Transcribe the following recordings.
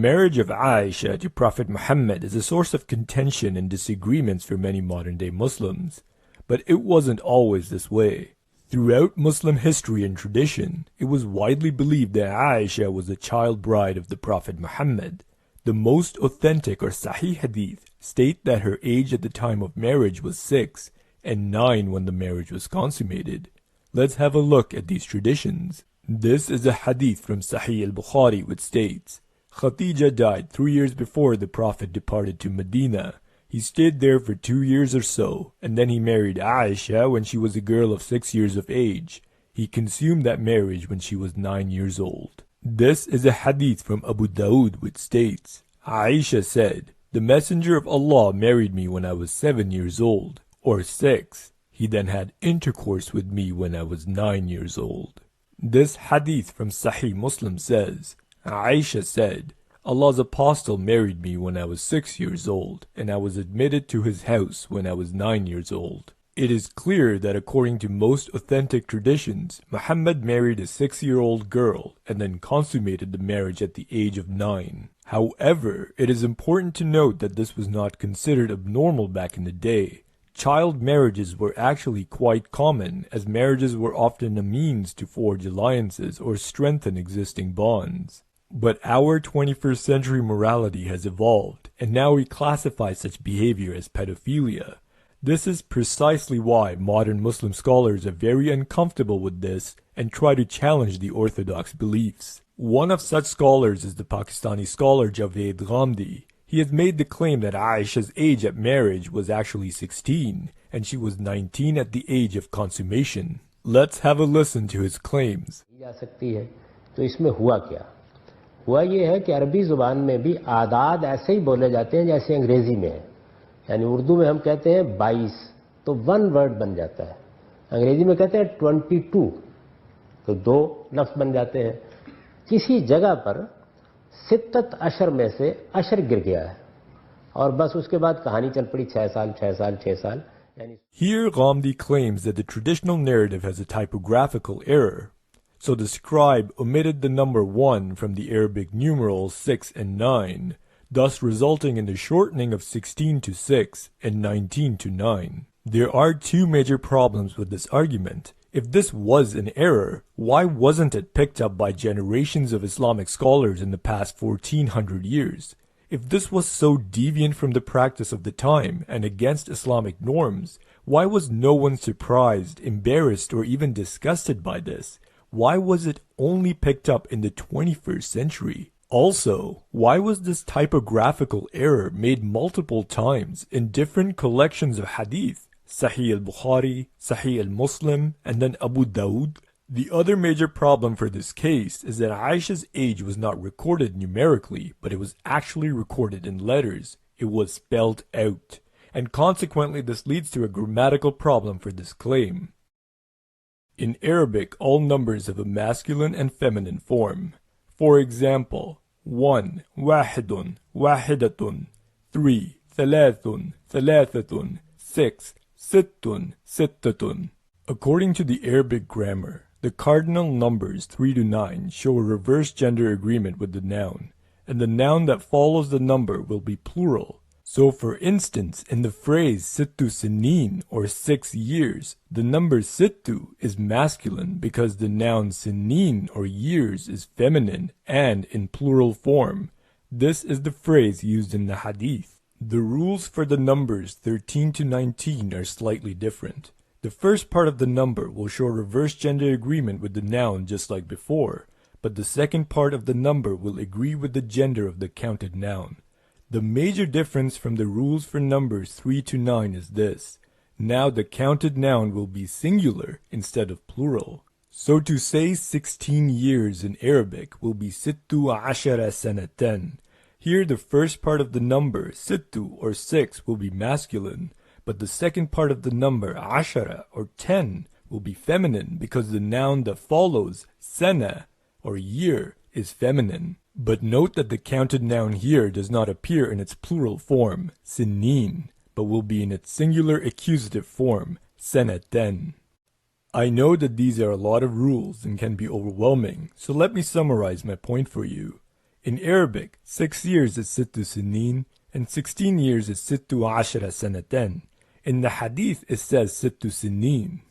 marriage of Aisha to Prophet Muhammad is a source of contention and disagreements for many modern-day Muslims, but it wasn't always this way. Throughout Muslim history and tradition, it was widely believed that Aisha was a child bride of the Prophet Muhammad. The most authentic or Sahih hadith state that her age at the time of marriage was 6 and 9 when the marriage was consummated. Let's have a look at these traditions. This is a hadith from Sahih al-Bukhari which states, Khadija died 3 years before the Prophet departed to Medina. He stayed there for 2 years or so, and then he married Aisha when she was a girl of 6 years of age. He consumed that marriage when she was 9 years old. This is a hadith from Abu Dawood which states, Aisha said, the Messenger of Allah married me when I was 7 years old, or 6. He then had intercourse with me when I was 9 years old. This hadith from Sahih Muslim says, Aisha said, Allah's apostle married me when I was 6 years old, and I was admitted to his house when I was 9 years old. It is clear that according to most authentic traditions, Muhammad married a 6-year-old girl and then consummated the marriage at the age of 9. However, it is important to note that this was not considered abnormal back in the day. Child marriages were actually quite common, as marriages were often a means to forge alliances or strengthen existing bonds. But our 21st century morality has evolved, and now we classify such behavior as pedophilia. This is precisely why modern Muslim scholars are very uncomfortable with this and try to challenge the orthodox beliefs. One of such scholars is the Pakistani scholar Javed Ghamdi. He has made the claim that Aisha's age at marriage was actually 16, and she was 19 at the age of consummation. Let's have a listen to his claims. हुआ ये है कि अरबी ज़ुबान में भी आदाद ऐसे ही बोले जाते हैं जैसे अंग्रेज़ी में है, यानी उर्दू में हम कहते हैं 22 तो 1 वर्ड बन जाता है, अंग्रेज़ी में कहते हैं 22 तो 2 लफ्ज़ बन जाते हैं. किसी जगह पर सित्तत अशर में से अशर गिर गया है और बस उसके बाद कहानी चल पड़ी 6 साल 6 साल 6 साल. Here Ghamdi claims that the traditional narrative has a typographical error. So the scribe omitted the number 1 from the Arabic numerals 6 and 9, thus resulting in the shortening of 16 to 6 and 19 to 9. There are 2 major problems with this argument. If this was an error, why wasn't it picked up by generations of Islamic scholars in the past 1400 years? If this was so deviant from the practice of the time and against Islamic norms, why was no one surprised, embarrassed, or even disgusted by this? Why was it only picked up in the 21st century? Also, why was this typographical error made multiple times in different collections of hadith, Sahih al-Bukhari, Sahih al-Muslim, and then Abu Dawood? The other major problem for this case is that Aisha's age was not recorded numerically, but it was actually recorded in letters. It was spelled out, and consequently this leads to a grammatical problem for this claim. In Arabic, all numbers have a masculine and feminine form. For example, 1, wahidun, wahidatun, 3, thalathun, thalathatun, 6, sittun, sittatun. According to the Arabic grammar, the cardinal numbers 3 to 9 show a reverse gender agreement with the noun, and the noun that follows the number will be plural. So for instance, in the phrase sittu sinin, or 6 years, the number sittu is masculine because the noun sinin, or years, is feminine and in plural form. This is the phrase used in the hadith. The rules for the numbers 13 to 19 are slightly different. The first part of the number will show reverse gender agreement with the noun just like before, but the second part of the number will agree with the gender of the counted noun. The major difference from the rules for numbers 3 to 9 is this. Now the counted noun will be singular instead of plural. So to say 16 years in Arabic will be sittu ashara sanatan. Here the first part of the number, sittu or 6, will be masculine, but the second part of the number, ashara or 10, will be feminine because the noun that follows, sana or year, is feminine. But note that the counted noun here does not appear in its plural form, sinin, but will be in its singular accusative form, sanatan. I know that these are a lot of rules and can be overwhelming, so let me summarize my point for you. In Arabic, 6 years is sittu sinin, and 16 years is sittu ashara sanaten. In the hadith, it says sittu sinin.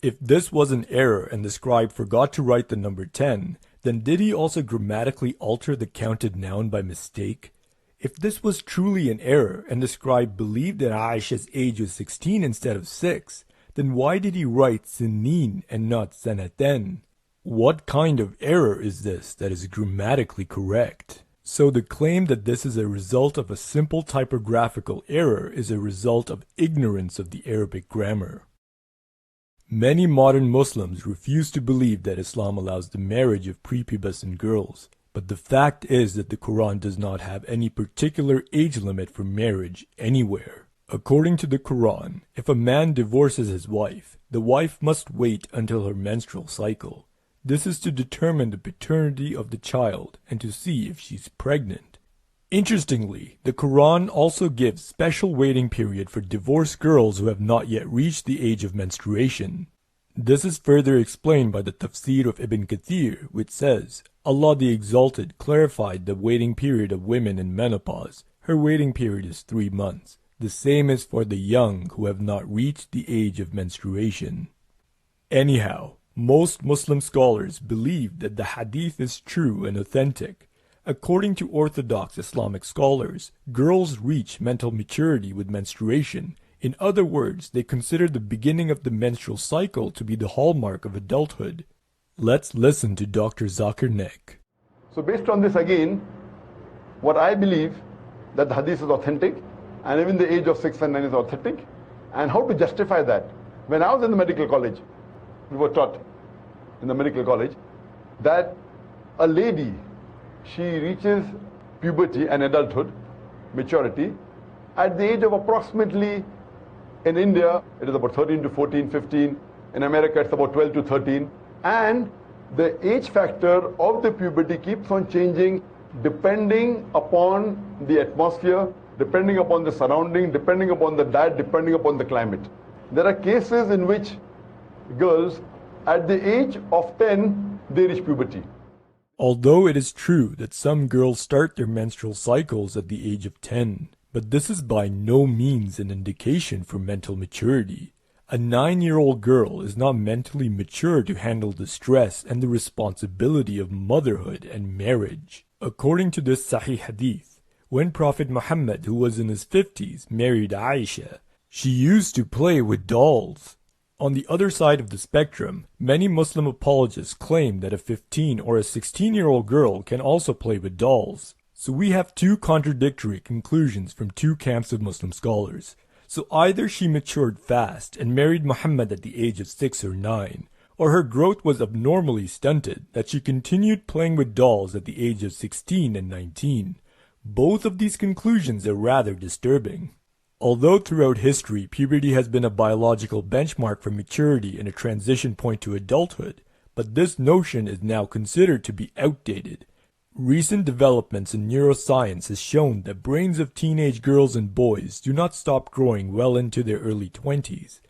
If this was an error and the scribe forgot to write the number 10, then did he also grammatically alter the counted noun by mistake? If this was truly an error and the scribe believed that Aisha's age was 16 instead of 6, then why did he write sinin and not sanaten? What kind of error is this that is grammatically correct? So the claim that this is a result of a simple typographical error is a result of ignorance of the Arabic grammar. Many modern Muslims refuse to believe that Islam allows the marriage of prepubescent girls, but the fact is that the Quran does not have any particular age limit for marriage anywhere. According to the Quran, if a man divorces his wife, the wife must wait until her menstrual cycle. This is to determine the paternity of the child and to see if she's pregnant. Interestingly, the Quran also gives special waiting period for divorced girls who have not yet reached the age of menstruation. This is further explained by the tafsir of Ibn Kathir, which says, Allah the Exalted clarified the waiting period of women in menopause. Her waiting period is 3 months. The same is for the young who have not reached the age of menstruation. Anyhow, most Muslim scholars believe that the hadith is true and authentic. According to Orthodox Islamic scholars, girls reach mental maturity with menstruation. In other words, they consider the beginning of the menstrual cycle to be the hallmark of adulthood. Let's listen to Dr. Zakir Naik. So based on this again, what I believe that the hadith is authentic, and even the age of 6 and 9 is authentic, and how to justify that. When I was in the medical college, we were taught in the medical college that a lady, she reaches puberty and adulthood, maturity, at the age of approximately, in India, it is about 13 to 14, 15. In America, it's about 12 to 13. And the age factor of the puberty keeps on changing depending upon the atmosphere, depending upon the surrounding, depending upon the diet, depending upon the climate. There are cases in which girls, at the age of 10, they reach puberty. Although it is true that some girls start their menstrual cycles at the age of 10, but this is by no means an indication for mental maturity. A 9-year-old girl is not mentally mature to handle the stress and the responsibility of motherhood and marriage. According to this Sahih Hadith, when Prophet Muhammad, who was in his 50s, married Aisha, she used to play with dolls. On the other side of the spectrum, many Muslim apologists claim that a 15 or a 16-year-old girl can also play with dolls. So we have two contradictory conclusions from two camps of Muslim scholars. So either she matured fast and married Muhammad at the age of 6 or 9, or her growth was abnormally stunted that she continued playing with dolls at the age of 16 and 19. Both of these conclusions are rather disturbing. Although throughout history puberty has been a biological benchmark for maturity and a transition point to adulthood, but this notion is now considered to be outdated. Recent developments in neuroscience has shown that brains of teenage girls and boys do not stop growing well into their early 20s.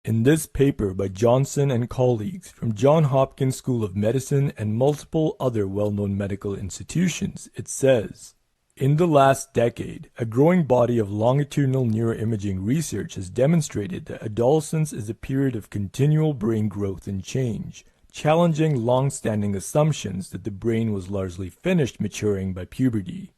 In this paper by Johnson and colleagues from Johns Hopkins School of Medicine and multiple other well-known medical institutions, it says, in the last decade, a growing body of longitudinal neuroimaging research has demonstrated that adolescence is a period of continual brain growth and change, challenging long-standing assumptions that the brain was largely finished maturing by puberty.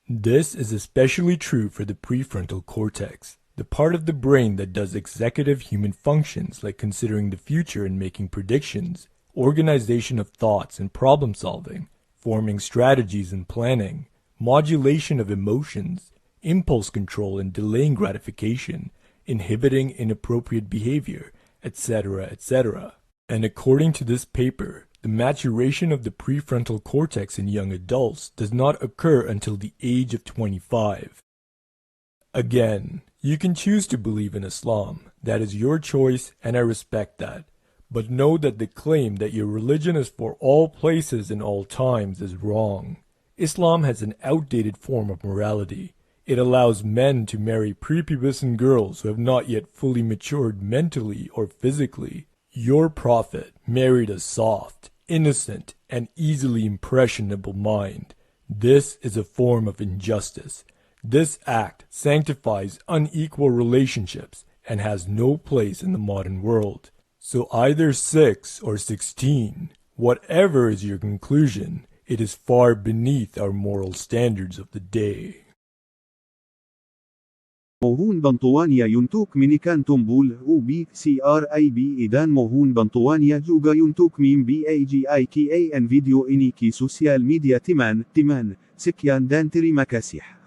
This is especially true for the prefrontal cortex, the part of the brain that does executive human functions like considering the future and making predictions, organization of thoughts and problem solving, forming strategies and planning, modulation of emotions, impulse control and delaying gratification, inhibiting inappropriate behavior, etc., etc. And according to this paper, the maturation of the prefrontal cortex in young adults does not occur until the age of 25. Again, you can choose to believe in Islam. That is your choice, and I respect that. But know that the claim that your religion is for all places and all times is wrong. Islam has an outdated form of morality. It allows men to marry prepubescent girls who have not yet fully matured mentally or physically. Your prophet married a soft, innocent and easily impressionable mind. This is a form of injustice. This act sanctifies unequal relationships and has no place in the modern world. So either 6 or 16, whatever is your conclusion, it is far beneath our moral standards of the day. mohon bantuannya untuk menekan tombol subscribe dan mohon bantuannya juga untuk membagikan video ini ke sosial media teman-teman. Sekian dan terima kasih.